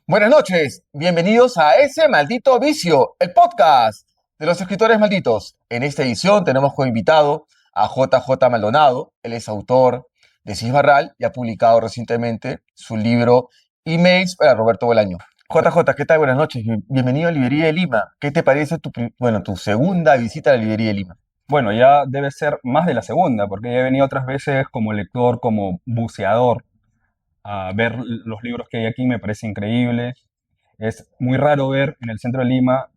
Buenas noches, bienvenidos a Ese Maldito Vicio, el podcast de los escritores malditos. En esta edición tenemos como invitado a JJ Maldonado. Él es autor de Cis Barral y ha publicado recientemente su libro Emails para Roberto Bolaño. JJ, ¿qué tal? Buenas noches, bienvenido a Librería de Lima. ¿Qué te parece tu segunda visita a la Librería de Lima? Bueno, ya debe ser más de la segunda, porque ya he venido otras veces como lector, como buceador, a ver los libros que hay aquí, me parece increíble. Es muy raro ver en el centro de Lima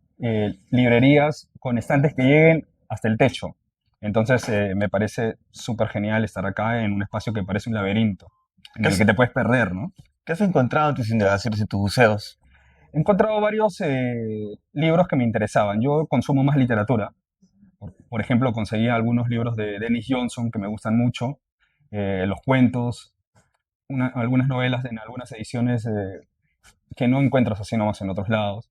librerías con estantes que lleguen hasta el techo. Entonces me parece súper genial estar acá en un espacio que parece un laberinto, en ¿Qué el que has, te puedes perder, ¿no? qué has encontrado en tus indagaciones, en tus buceos? He encontrado varios libros que me interesaban. Yo consumo más literatura. Por ejemplo, conseguí algunos libros de Dennis Johnson que me gustan mucho, los cuentos, algunas novelas en algunas ediciones que no encuentras así nomás en otros lados.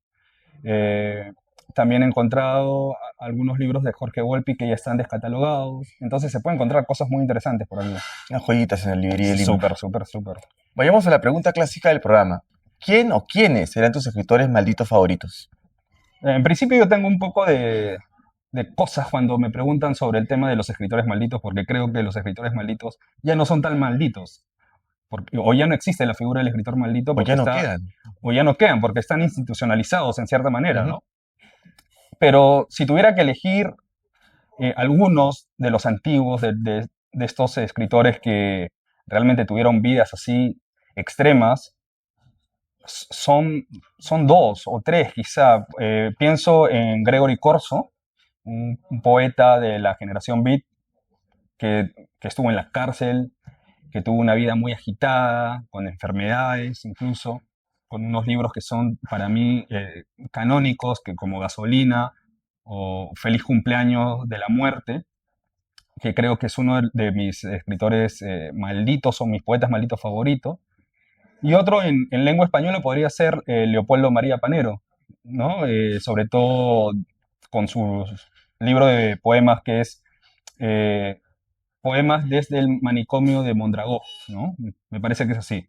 Eh, También he encontrado algunos libros de Jorge Volpi que ya están descatalogados, entonces se pueden encontrar cosas muy interesantes por aquí. Unas joyitas en la Librería de Lima. Súper, súper, súper. Vayamos a la pregunta clásica del programa. ¿Quién o quiénes serán tus escritores malditos favoritos? En principio yo tengo un poco de cosas cuando me preguntan sobre el tema de los escritores malditos, porque creo que los escritores malditos ya no son tan malditos, o ya no existe la figura del escritor maldito O ya porque no está, quedan. o ya no quedan, porque están institucionalizados en cierta manera, Ujú. ¿no? Pero si tuviera que elegir algunos de los antiguos, de estos escritores que realmente tuvieron vidas así extremas, son dos o tres quizá. Pienso en Gregory Corso, un poeta de la generación Beat que estuvo en la cárcel, que tuvo una vida muy agitada, con enfermedades incluso, con unos libros que son para mí canónicos, que como Gasolina o Feliz cumpleaños de la muerte, que creo que es uno de mis escritores malditos o mis poetas malditos favoritos. Y otro en lengua española podría ser Leopoldo María Panero, ¿no? Sobre todo con su libro de poemas que es eh, Poemas desde el manicomio de Mondragón, ¿no? Me parece que es así.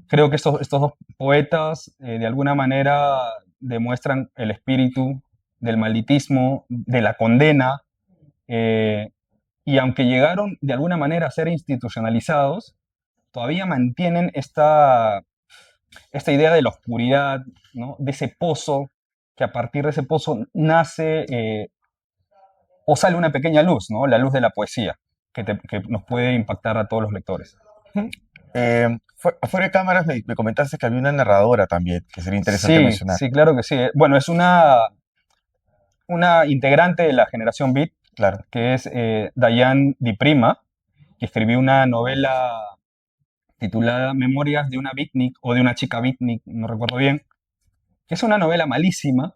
Creo que estos dos poetas de alguna manera demuestran el espíritu del malditismo, de la condena, eh, y aunque llegaron de alguna manera a ser institucionalizados, todavía mantienen esta idea de la oscuridad, ¿no? De ese pozo, que a partir de ese pozo nace o sale una pequeña luz, ¿no? La luz de la poesía, que nos puede impactar a todos los lectores. Ujú. Afuera de cámaras me comentaste que había una narradora también, que sería interesante Sí, mencionar. sí, claro que sí. Bueno, es una integrante de la generación Beat, Claro. que es Diane Di Prima, que escribió una novela titulada Memorias de una beatnik o de una chica beatnik, no recuerdo bien, que es una novela malísima,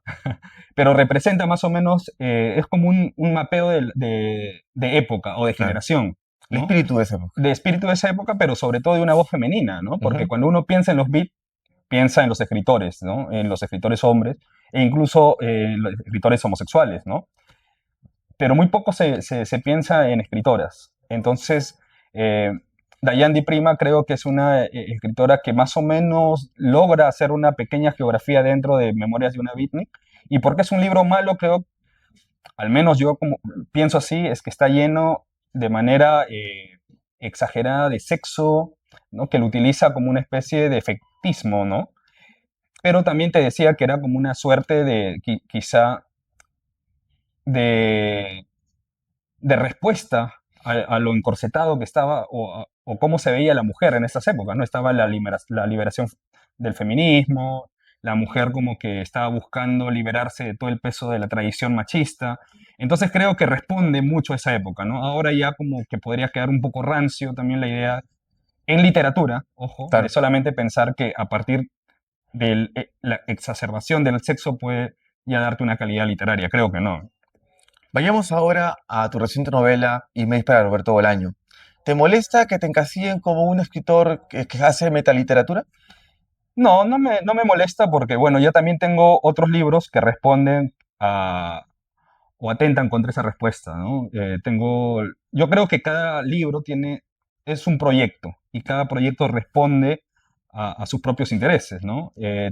pero representa más o menos, es como un mapeo de época o de Claro. generación, El ¿no? espíritu de esa época. De espíritu de esa época, pero sobre todo de una voz femenina, ¿no? Porque Ujú. cuando uno piensa en los beats, piensa en los escritores, ¿no? En los escritores hombres e incluso en los escritores homosexuales, ¿no? Pero muy poco se piensa en escritoras. Entonces, eh, Diane Di Prima creo que es una escritora que más o menos logra hacer una pequeña geografía dentro de Memorias de una beatnik. Y porque es un libro malo, creo, al menos yo como pienso así, es que está lleno de manera exagerada de sexo, ¿no? Que lo utiliza como una especie de efectismo, ¿no? Pero también te decía que era como una suerte de, quizá, de respuesta a lo encorsetado que estaba o cómo se veía la mujer en estas épocas, ¿no? Estaba la liberación del feminismo, la mujer como que estaba buscando liberarse de todo el peso de la tradición machista. Entonces creo que responde mucho a esa época, ¿no? Ahora ya como que podría quedar un poco rancio también la idea en literatura, ojo, de Claro. solamente pensar que a partir de la exacerbación del sexo puede ya darte una calidad literaria. Creo que no. Vayamos ahora a tu reciente novela Emails para Roberto Bolaño. ¿Te molesta que te encasillen como un escritor que hace metaliteratura? No me molesta porque, bueno, ya también tengo otros libros que responden a, o atentan contra esa respuesta, ¿no? Yo creo que cada libro es un proyecto y cada proyecto responde a sus propios intereses, ¿no? He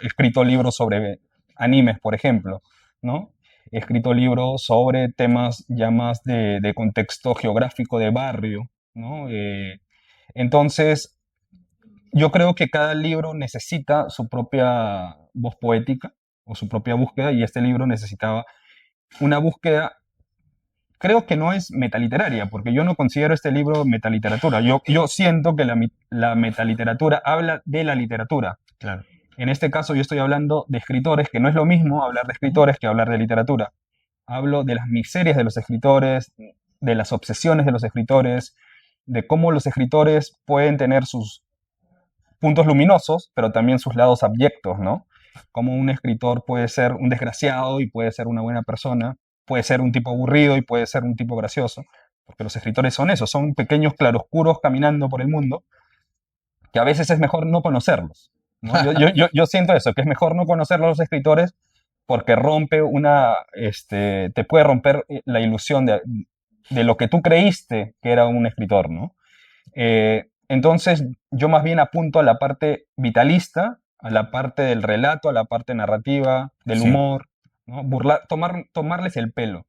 escrito libros sobre animes, por ejemplo, ¿no? He escrito libros sobre temas ya más de contexto geográfico de barrio, ¿no? Entonces, yo creo que cada libro necesita su propia voz poética o su propia búsqueda y este libro necesitaba una búsqueda. Creo que no es metaliteraria, porque yo no considero este libro metaliteratura. Yo siento que la metaliteratura habla de la literatura. Claro. En este caso yo estoy hablando de escritores, que no es lo mismo hablar de escritores que hablar de literatura. Hablo de las miserias de los escritores, de las obsesiones de los escritores, de cómo los escritores pueden tener sus puntos luminosos, pero también sus lados abyectos, ¿no? Como un escritor puede ser un desgraciado y puede ser una buena persona, puede ser un tipo aburrido y puede ser un tipo gracioso, porque los escritores son eso, son pequeños claroscuros caminando por el mundo, que a veces es mejor no conocerlos, ¿no? Yo siento eso, que es mejor no conocer a los escritores porque te puede romper la ilusión de lo que tú creíste que era un escritor, ¿no? Entonces, yo más bien apunto a la parte vitalista, a la parte del relato, a la parte narrativa, del Sí. humor, ¿no? Tomarles el pelo.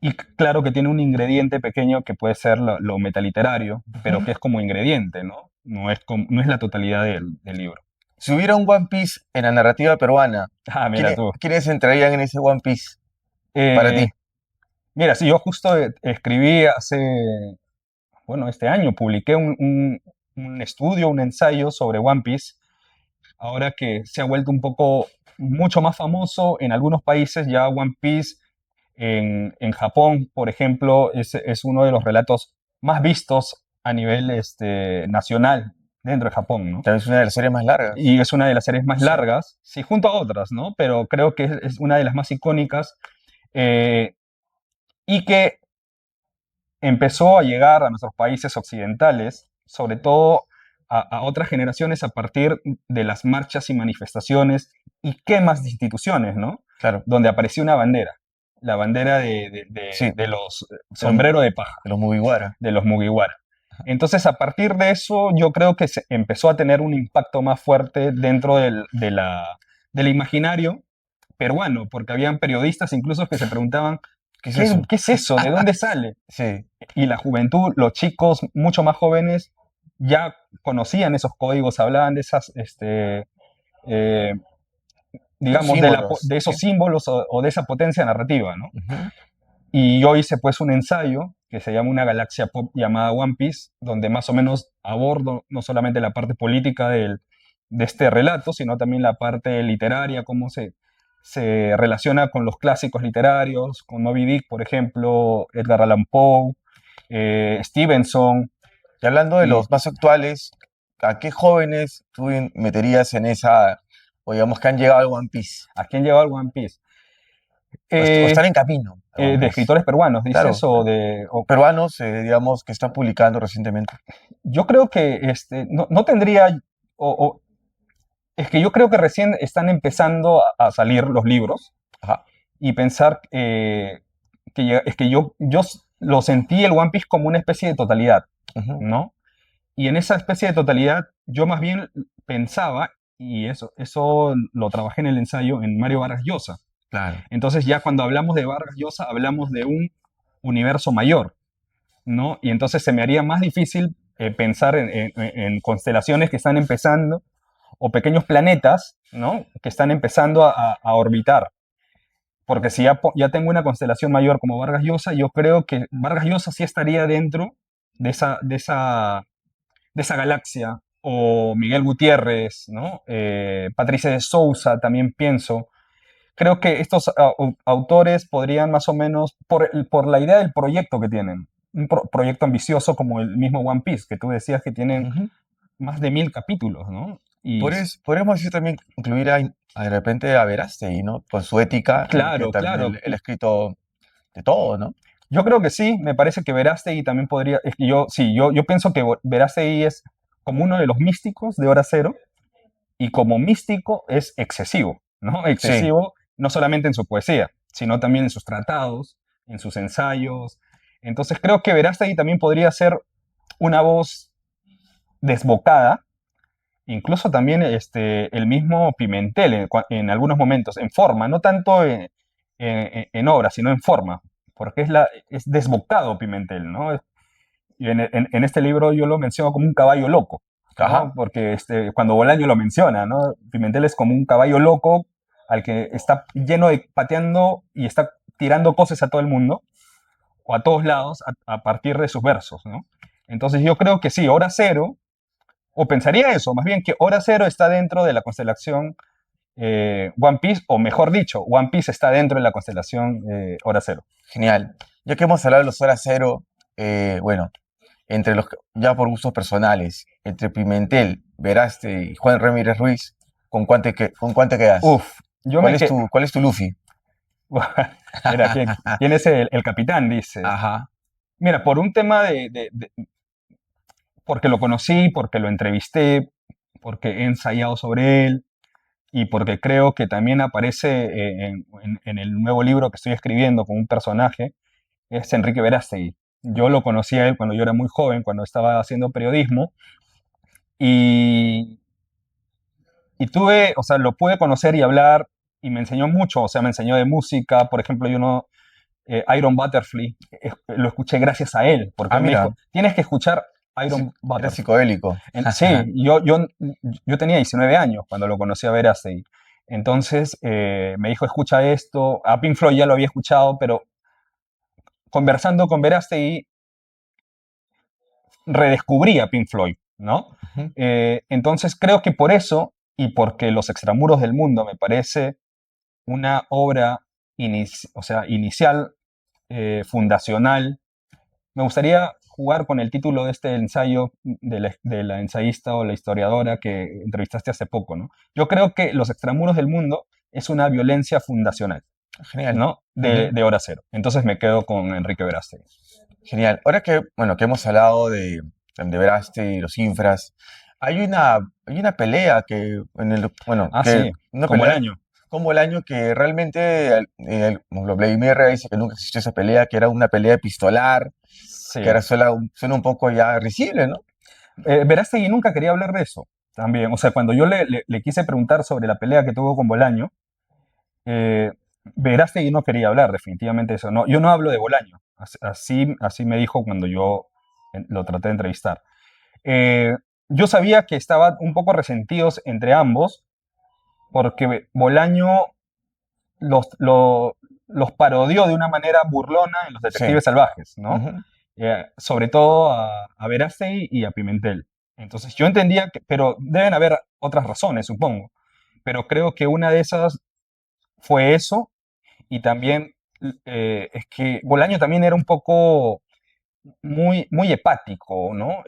Y claro que tiene un ingrediente pequeño que puede ser lo metaliterario, pero Ujú. que es como ingrediente, ¿no? No es la totalidad del libro. Si hubiera un One Piece en la narrativa peruana, Ah, mira tú. ¿quiénes entrarían en ese One Piece para Eh, ti? Mira, sí, yo justo escribí bueno, este año publiqué un estudio, un ensayo sobre One Piece, ahora que se ha vuelto mucho más famoso en algunos países. Ya One Piece en Japón, por ejemplo, es uno de los relatos más vistos a nivel nacional dentro de Japón, ¿no? Tal vez una de las series más largas. Y es una de las series más Sí. largas, sí, junto a otras, ¿no? Pero creo que es una de las más icónicas, eh, y que empezó a llegar a nuestros países occidentales, sobre todo a otras generaciones a partir de las marchas y manifestaciones y quemas de instituciones, ¿no? Claro. Donde apareció una bandera, la bandera Sí, de los de los, sombrero de paja, de los Mugiwara. de los Mugiwara. Entonces, a partir de eso, yo creo que se empezó a tener un impacto más fuerte dentro del imaginario peruano, porque habían periodistas incluso que se preguntaban, ¿Qué es eso? ¿qué es eso? ¿De dónde sale? Sí, Y la juventud, los chicos mucho más jóvenes, ya conocían esos códigos, hablaban de esas, eh, esos digamos, símbolos. de Sí. esos símbolos o de esa potencia narrativa, ¿no? Ujú. Y yo hice pues un ensayo que se llama Una galaxia pop llamada One Piece, donde más o menos abordo no solamente la parte política de este relato, sino también la parte literaria, cómo se relaciona con los clásicos literarios, con Moby Dick, por ejemplo, Edgar Allan Poe, Stevenson. Y hablando de Y los más actuales, ¿a qué jóvenes tú meterías en esa, o digamos que han llegado al One Piece? ¿a quién llegó el One Piece? O Eh, están en camino al One de Piece. escritores peruanos, dices, Claro, peruanos, digamos, que están publicando recientemente. yo creo que no tendría, o, es que yo creo que recién están empezando a salir los libros Ajá. y pensar es que yo lo sentí el One Piece como una especie de totalidad, Ujú. ¿no? Y en esa especie de totalidad yo más bien pensaba, y eso lo trabajé en el ensayo, en Mario Vargas Llosa. Claro. Entonces ya cuando hablamos de Vargas Llosa hablamos de un universo mayor, ¿no? Y entonces se me haría más difícil pensar en constelaciones que están empezando o pequeños planetas, ¿no? Que están empezando a orbitar. Porque si ya tengo una constelación mayor como Vargas Llosa, yo creo que Vargas Llosa sí estaría dentro de esa galaxia. O Miguel Gutiérrez, ¿no? Patricia de Sousa, también pienso. Creo que estos autores podrían más o menos, por la idea del proyecto que tienen, un proyecto ambicioso como el mismo One Piece, que tú decías que tienen Ujú. más de 1000 capítulos, ¿no? Y Podríamos decir también incluir de repente a Verástegui, ¿no? Con su ética, que claro, también claro. él ha escrito de todo, ¿no? Yo creo que sí, me parece que Verástegui también podría, es que yo pienso que Verástegui es como uno de los místicos de Hora Cero, y como místico es excesivo, ¿no? Sí, Excesivo no solamente en su poesía, sino también en sus tratados, en sus ensayos. Entonces creo que Verástegui también podría ser una voz desbocada, incluso también el mismo Pimentel en algunos momentos, en forma, no tanto en obra, sino en forma, porque es desbocado Pimentel, ¿no? Y en este libro yo lo menciono como un caballo loco, ¿no? ajá, Porque cuando Bolaño lo menciona, ¿no? Pimentel es como un caballo loco al que está lleno de pateando y está tirando cosas a todo el mundo o a todos lados a partir de sus versos, ¿no? Entonces yo creo que sí, Hora Cero, o pensaría eso, más bien que Hora Cero está dentro de la constelación One Piece, o mejor dicho, One Piece está dentro de la constelación Hora Cero. genial. Ya que hemos hablado de los Hora Cero, bueno, entre los, ya por gustos personales, entre Pimentel, Veraste y Juan Ramírez Ruiz, con cuál te quedas? Uf, yo me que Cuál es tu Luffy? Mira, ¿quién es el capitán? Dices. Ajá, Mira, por un tema porque lo conocí, porque lo entrevisté, porque he ensayado sobre él y porque creo que también aparece en el nuevo libro que estoy escribiendo con un personaje, es Enrique Verástegui. Yo lo conocí a él cuando yo era muy joven, cuando estaba haciendo periodismo y, y tuve, o sea, lo pude conocer y hablar y me enseñó mucho, o sea, me enseñó de música, por ejemplo, Iron Butterfly, lo escuché gracias a él, porque ah, él me dijo, mira, tienes que escuchar sí, Iron era Butterfly. psicodélico. Sí, yo tenía 19 años cuando lo conocí a Verástegui. Entonces me dijo, escucha esto. A Pink Floyd ya lo había escuchado, pero conversando con Verástegui redescubrí a Pink Floyd, ¿no? Ujú. Entonces creo que por eso, y porque Los Extramuros del Mundo me parece una obra o sea, inicial, fundacional. Me gustaría jugar con el título de este ensayo de la ensayista o la historiadora que entrevistaste hace poco, ¿no? Yo creo que Los Extramuros del Mundo es una violencia fundacional, Genial. ¿no? Ujú. De Hora Cero. Entonces me quedo con Enrique Verástegui. Genial. Ahora que, bueno, que hemos hablado de Veraste y los infras, hay una pelea que, bueno, Ah, que sí, una como el pelea año. como el año que realmente, Vladimir dice que nunca existió esa pelea, que era una pelea epistolar, que Sí. ahora suena un poco ya risible, ¿no? Verástegui nunca quería hablar de eso también. O sea, cuando yo le quise preguntar sobre la pelea que tuvo con Bolaño, eh, Verástegui no quería hablar definitivamente de eso. No, yo no hablo de Bolaño. Así me dijo cuando yo lo traté de entrevistar. Eh, yo sabía que estaban un poco resentidos entre ambos porque Bolaño los parodió de una manera burlona en Los Sí. Detectives Salvajes, ¿no? Ujú. Sobre todo a Verástegui y a Pimentel. Entonces yo entendía que, pero deben haber otras razones, supongo. Pero creo que una de esas fue eso y también es que Bolaño también era un poco muy hepático, ¿no?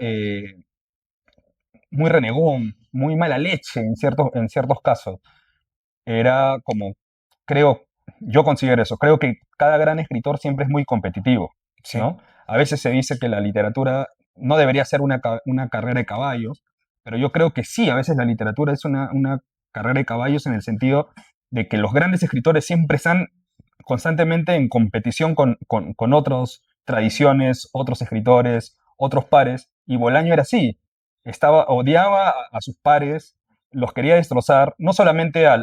Muy renegón, muy mala leche en ciertos casos. Era como, creo, yo considero eso, creo que cada gran escritor siempre es muy competitivo, Sí. ¿no? A veces se dice que la literatura no debería ser una carrera de caballos, pero yo creo que sí, a veces la literatura es una carrera de caballos en el sentido de que los grandes escritores siempre están constantemente en competición con otras tradiciones, otros escritores, otros pares, y Bolaño era así, odiaba a sus pares, los quería destrozar, no solamente a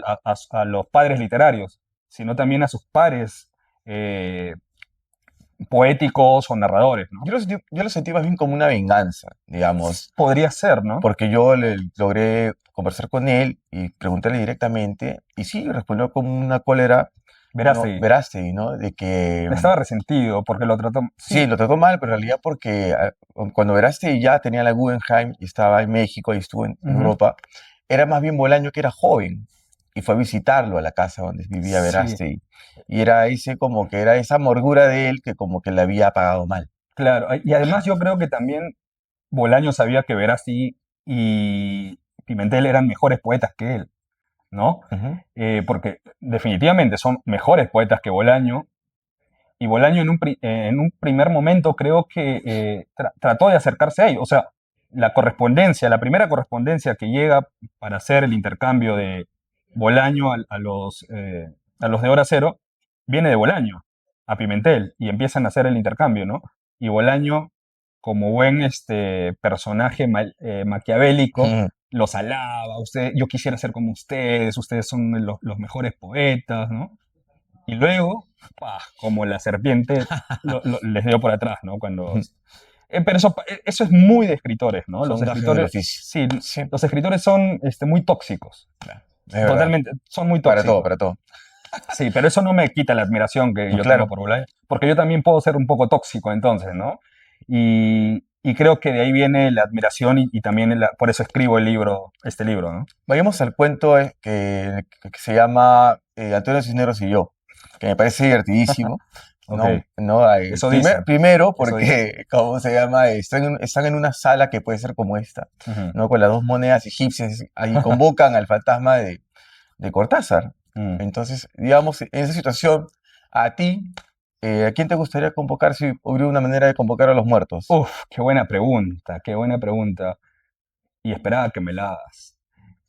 los padres literarios, sino también a sus pares eh, poéticos o narradores, ¿no? Yo lo sentí más bien como una venganza, digamos, Podría ser, ¿no? porque yo logré conversar con él y preguntarle directamente, y sí, respondió con una cólera, no, Verástegui Verástegui, ¿no? De que estaba resentido porque lo trató, sí, sí, lo trató mal, pero en realidad porque cuando Verástegui ya tenía la Guggenheim y estaba en México y estuvo en ujú, Europa, era más bien Bolaño que era joven y fue a visitarlo a la casa donde vivía sí, Verástegui. Y era ese como que era esa amargura de él que como que le había pagado mal. claro. Y además yo creo que también Bolaño sabía que Verástegui y Pimentel eran mejores poetas que él, ¿no? Ujú. Porque definitivamente son mejores poetas que Bolaño. Y Bolaño en un primer momento creo que trató de acercarse a ellos. O sea, la correspondencia, la primera correspondencia que llega para hacer el intercambio de Bolaño a los de Hora Cero, viene de Bolaño a Pimentel y empiezan a hacer el intercambio, ¿no? Y Bolaño, como buen personaje maquiavélico, Mm. los alaba, yo quisiera ser como ustedes son los mejores poetas, ¿no? Y luego, ¡pah!, como la serpiente les dio por atrás, ¿no? Pero eso es muy de escritores, ¿no? Los Son gajes del escritores, oficio. sí, Sí, los escritores son muy tóxicos, es verdad. totalmente, son muy Para todo, tóxicos. para todo. Sí, pero eso no me quita la admiración que No, yo tengo claro. por Bolaño, porque yo también puedo ser un poco tóxico entonces, ¿no? Y creo que de ahí viene la admiración y también por eso escribo este libro, ¿no? Vayamos al cuento que se llama Antonio Cisneros y yo, que me parece divertidísimo. Ok, No, eso dicen, primero eso dicen. porque, ¿cómo se llama? Están en una sala que puede ser como esta, Ujú. ¿no? Con las dos monedas egipcias, ahí convocan al fantasma de Cortázar. Mm. Entonces, digamos, en esa situación, a ti, ¿a quién te gustaría convocar si hubiera una manera de convocar a los muertos? Uf, qué buena pregunta, qué buena pregunta. Y esperaba que me la hagas.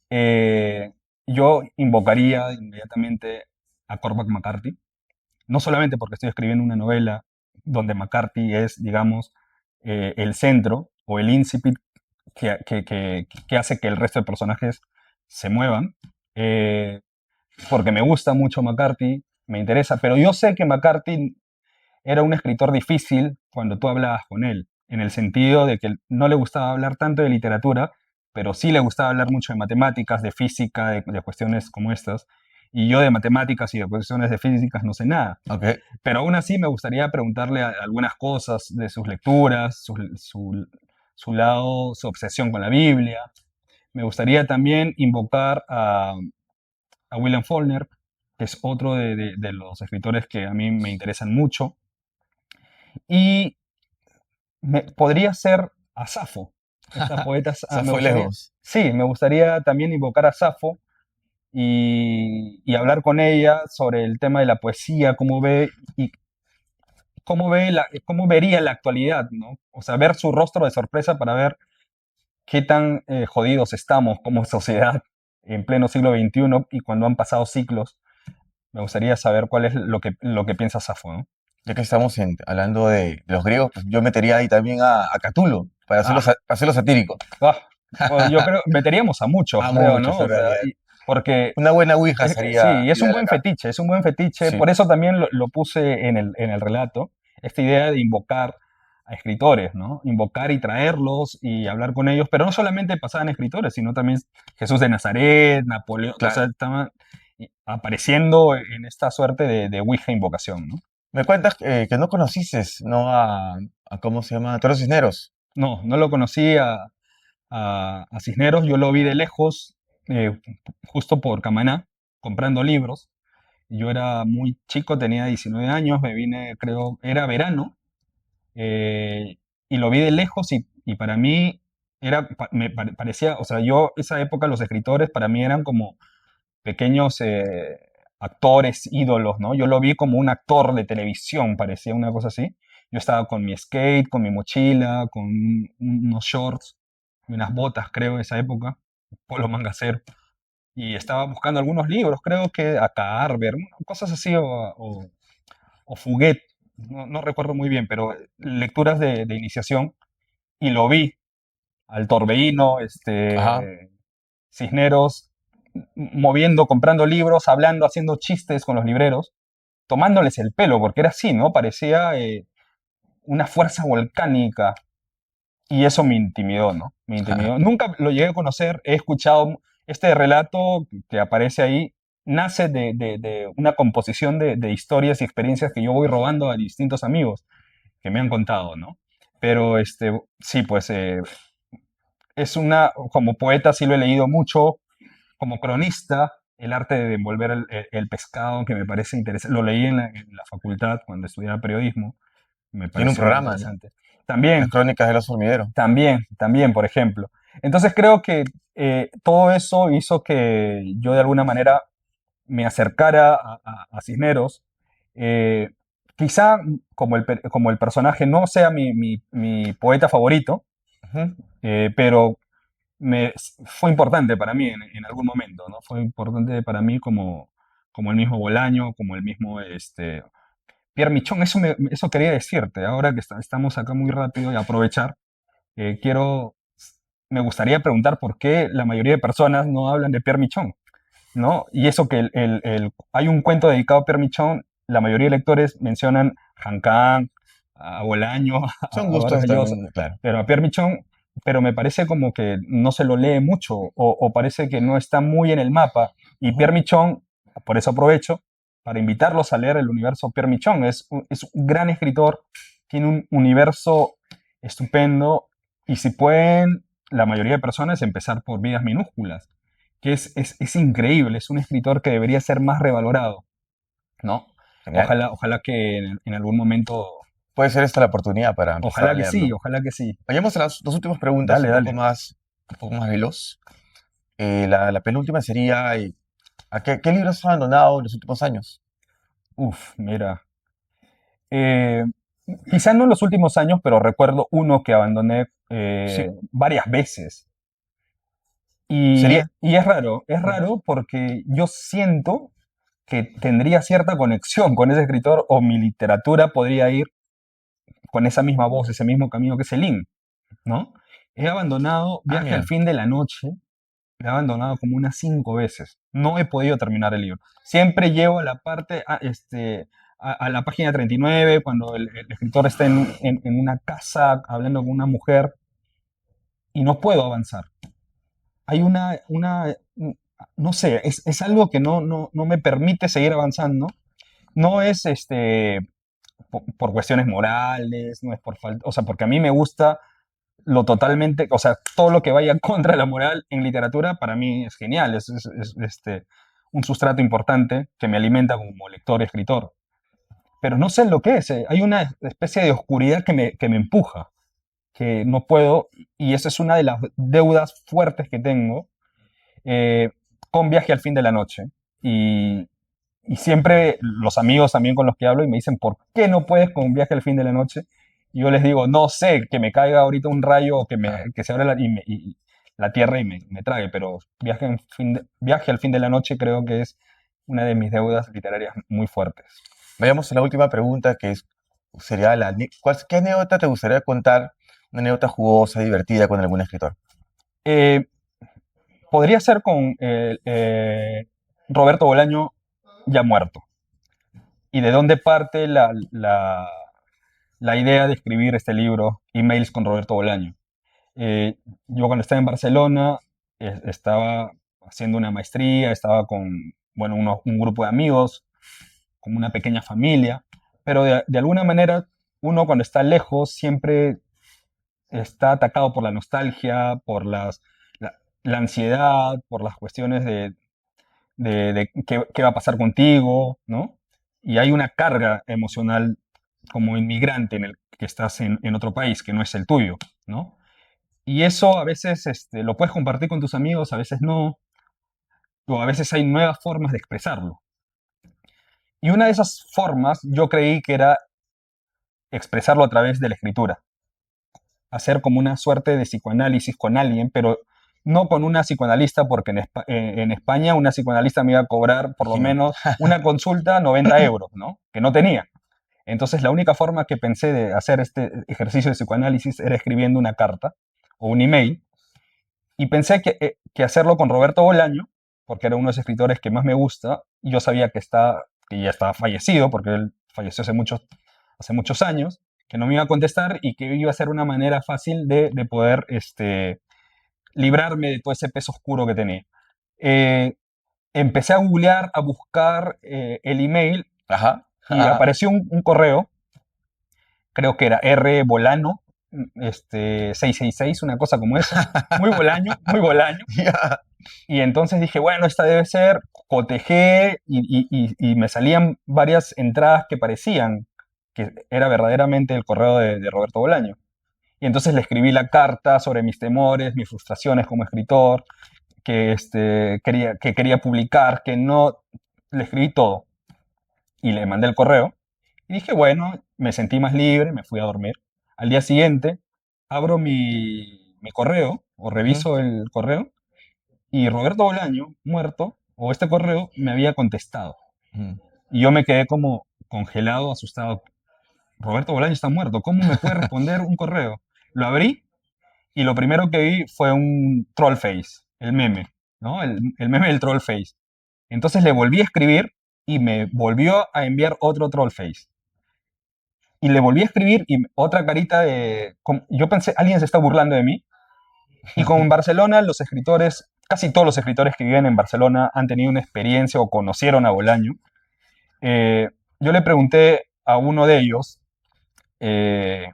Eh, yo invocaría inmediatamente a Cormac McCarthy, no solamente porque estoy escribiendo una novela donde McCarthy es, digamos, el centro o el incipit que hace que el resto de personajes se muevan, eh, porque me gusta mucho McCarthy, me interesa, pero yo sé que McCarthy era un escritor difícil cuando tú hablabas con él, en el sentido de que no le gustaba hablar tanto de literatura, pero sí le gustaba hablar mucho de matemáticas, de física, de cuestiones como estas. Y yo de matemáticas y de cuestiones de físicas no sé nada. Ok. Pero aún así me gustaría preguntarle algunas cosas de sus lecturas, su lado, su obsesión con la Biblia. Me gustaría también invocar a William Faulkner, que es otro de los escritores que a mí me interesan mucho. Y podría ser a Safo, esta poeta. Se Me fue gustaría, lejos. sí, me gustaría también invocar a Safo y hablar con ella sobre el tema de la poesía, cómo ve y cómo vería la actualidad, ¿no? O sea, ver su rostro de sorpresa para ver qué tan jodidos estamos como sociedad en pleno siglo XXI y cuando han pasado siglos. Me gustaría saber cuál es lo que piensa Safo, ¿no? Ya que estamos hablando de los griegos, pues yo metería ahí también a Catulo, Ah, para hacerlo satírico. ah, pues yo creo, meteríamos a muchos, A creo, muchos, ¿no? en O sea, realidad. porque Una buena ouija sí, sería y es un ideal buen acá. fetiche, es un buen fetiche, Sí. por eso también lo puse en el relato, esta idea de invocar a escritores, ¿no? Invocar y traerlos y hablar con ellos, pero no solamente pasaban escritores, sino también Jesús de Nazaret, Napoleón, o sea, Claro. estaban apareciendo en esta suerte de Ouija invocación, ¿no? Me cuentas que no conociste, ¿no? ¿Cómo se llama? Antonio Cisneros. No, no lo conocí a Cisneros, yo lo vi de lejos, justo por Camaná, comprando libros. Yo era muy chico, tenía 19 años, me vine, creo, era verano, eh, y lo vi de lejos y para mí parecía, o sea, esa época los escritores para mí eran como pequeños actores, ídolos, ¿no? Yo lo vi como un actor de televisión, parecía una cosa así. Yo estaba con mi skate, con mi mochila, con unos shorts y unas botas, creo, en esa época, polo mangacero. Y estaba buscando algunos libros, creo que a Carver, cosas así, o Fuguet, no recuerdo muy bien, pero lecturas de iniciación, y lo vi al Torbellino, Ajá. Cisneros, moviendo, comprando libros, hablando, haciendo chistes con los libreros, tomándoles el pelo, porque era así, ¿no? Parecía una fuerza volcánica, y eso me intimidó, ¿no? Me intimidó. Nunca lo llegué a conocer, he escuchado este relato que aparece ahí, nace de una composición de historias y experiencias que yo voy robando a distintos amigos que me han contado, ¿no? Pero sí, pues como poeta sí lo he leído mucho, como cronista, el arte de envolver el pescado, que me parece interesante, lo leí en la facultad cuando estudiaba periodismo, me Tiene un pareció muy programa, ¿no? interesante. Las También, crónicas del oso hormiguero. también, por ejemplo. Entonces creo que todo eso hizo que yo de alguna manera me acercara a Cisneros. Eh, Quizá como el personaje no sea mi poeta favorito, Ujú. pero fue importante para mí en algún momento, ¿no? Fue importante para mí como el mismo Bolaño, como el mismo Pierre Michon. Eso quería decirte, ahora que estamos acá muy rápido y aprovechar, eh, quiero, me gustaría preguntar por qué la mayoría de personas no hablan de Pierre Michon, ¿no? Y eso que hay un cuento dedicado a Pierre Michon, la mayoría de lectores mencionan Han Kang, a Bolaño, Son a gustos Vargas Llosa, también, claro. pero a Pierre Michon, pero me parece como que no se lo lee mucho o parece que no está muy en el mapa. Y Ujú. Pierre Michon, por eso aprovecho, para invitarlos a leer el universo Pierre Michon. Es un gran escritor, tiene un universo estupendo y si pueden, la mayoría de personas empezar por Vidas Minúsculas, que es increíble, es un escritor que debería ser más revalorado, ¿no? Genial. Ojalá que en algún momento, Puede ser esta la oportunidad para empezar a leerlo. ojalá que sí. Vayamos a las dos últimas preguntas, Dale, dale. un poco más veloz. La penúltima sería, ¿qué libros has abandonado en los últimos años? Uf, mira. Eh, Quizá no en los últimos años, pero recuerdo uno que abandoné Sí, varias veces. Y, sería. y es raro porque yo siento que tendría cierta conexión con ese escritor o mi literatura podría ir con esa misma voz, ese mismo camino que Celine, ¿no? He abandonado Ah, Viaje al mira. fin de la noche, lo he abandonado como unas 5 veces. No he podido terminar el libro. Siempre llego a la parte, a la página 39, cuando el escritor está en una casa hablando con una mujer y no puedo avanzar. Hay no sé, es algo que no me permite seguir avanzando. No es por cuestiones morales, no es por falta, o sea, porque a mí me gusta lo totalmente, o sea, todo lo que vaya contra la moral en literatura para mí es genial, es un sustrato importante que me alimenta como lector y escritor. Pero no sé lo que es, hay una especie de oscuridad que me empuja, que no puedo, y esa es una de las deudas fuertes que tengo eh, con Viaje al fin de la noche. Y, y siempre los amigos también con los que hablo y me dicen, ¿por qué no puedes con un Viaje al fin de la noche? Y yo les digo, no sé, que me caiga ahorita un rayo o Ah, que se abra la tierra y me trague, pero Viaje al fin de la noche creo que es una de mis deudas literarias muy fuertes. vayamos a la última pregunta, sería ¿qué anécdota te gustaría contar? Una anécdota jugosa, divertida con algún escritor. Eh, Podría ser con Roberto Bolaño ya muerto. ¿Y de dónde parte la idea de escribir este libro, Emails con Roberto Bolaño? Yo cuando estaba en Barcelona estaba haciendo una maestría, estaba con bueno, un grupo de amigos, como una pequeña familia, pero de alguna manera uno cuando está lejos siempre está atacado por la nostalgia, por la ansiedad, por las cuestiones de qué va a pasar contigo, ¿no? Y hay una carga emocional como inmigrante en el que estás en otro país que no es el tuyo, ¿no? Y eso a veces lo puedes compartir con tus amigos, a veces no, o a veces hay nuevas formas de expresarlo. Y una de esas formas yo creí que era expresarlo a través de la escritura, hacer como una suerte de psicoanálisis con alguien, pero no con una psicoanalista, porque en España una psicoanalista me iba a cobrar por lo Imagino. menos una consulta 90 euros, ¿no? Que no tenía. Entonces la única forma que pensé de hacer este ejercicio de psicoanálisis era escribiendo una carta o un email. Y pensé que hacerlo con Roberto Bolaño, porque era uno de los escritores que más me gusta, y yo sabía que ya estaba fallecido, porque él falleció hace muchos años, que no me iba a contestar y que iba a ser una manera fácil de poder librarme de todo ese peso oscuro que tenía. Eh, Empecé a googlear, a buscar el email Ajá. y apareció un correo, creo que era R Bolano, 666, una cosa como esa. Muy Bolaño, muy Bolaño. Ya. Y entonces dije, bueno, esta debe ser, cotejé y me salían varias entradas que parecían que era verdaderamente el correo de Roberto Bolaño. Y entonces le escribí la carta sobre mis temores, mis frustraciones como escritor, que quería publicar, que no, le escribí todo. Y le mandé el correo. Y dije, bueno, me sentí más libre, me fui a dormir. Al día siguiente abro mi correo o Ujú, reviso el correo y Roberto Bolaño, muerto, o este correo me había contestado. ujú. Y yo me quedé como congelado, asustado. Roberto Bolaño está muerto, ¿cómo me puede responder un correo? Lo abrí y lo primero que vi fue un troll face, el meme, ¿no? El meme del troll face. Entonces le volví a escribir y me volvió a enviar otro troll face. Y le volví a escribir y otra carita de... Yo pensé, alguien se está burlando de mí. Y como en Barcelona, los escritores, casi todos los escritores que viven en Barcelona han tenido una experiencia o conocieron a Bolaño, yo le pregunté a uno de ellos eh,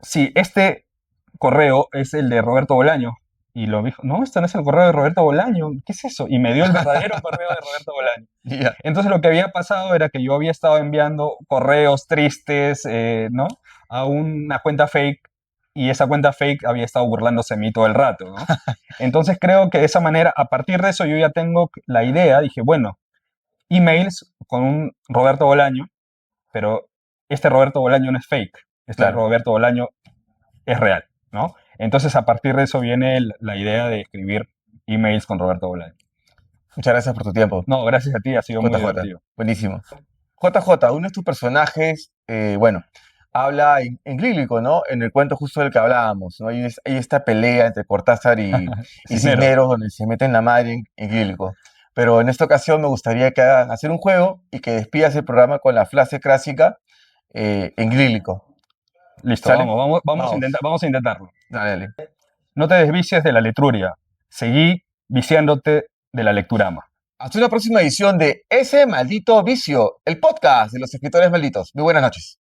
si este correo es el de Roberto Bolaño. Y lo dijo, no, esto no es el correo de Roberto Bolaño, ¿qué es eso? Y me dio el verdadero correo de Roberto Bolaño. Ya. Entonces lo que había pasado era que yo había estado enviando correos tristes, ¿no? A una cuenta fake y esa cuenta fake había estado burlándose de mí todo el rato, ¿no? Entonces creo que de esa manera, a partir de eso yo ya tengo la idea, dije, bueno, emails con un Roberto Bolaño, pero este Roberto Bolaño no es fake, este Claro. Roberto Bolaño es real, ¿no? Entonces a partir de eso viene la idea de escribir emails con Roberto Bolaño. Muchas gracias por tu tiempo, No, gracias a ti, ha sido muy JJ. divertido. Buenísimo. JJ, uno de tus personajes, bueno, habla en glílico, ¿no? En el cuento justo del que hablábamos, ¿no? Hay esta pelea entre Cortázar y Cisneros. Cisneros, donde se meten la madre en glílico. Pero en esta ocasión me gustaría que hagas hacer un juego y que despidas el programa con la frase clásica en glílico. Listo, ¿Sale? Vamos. vamos a intentarlo. Dale, dale. No te desvicies de la letruria. Seguí viciándote de la lecturama. Hasta una próxima edición de Ese Maldito Vicio, el podcast de los escritores malditos. Muy buenas noches.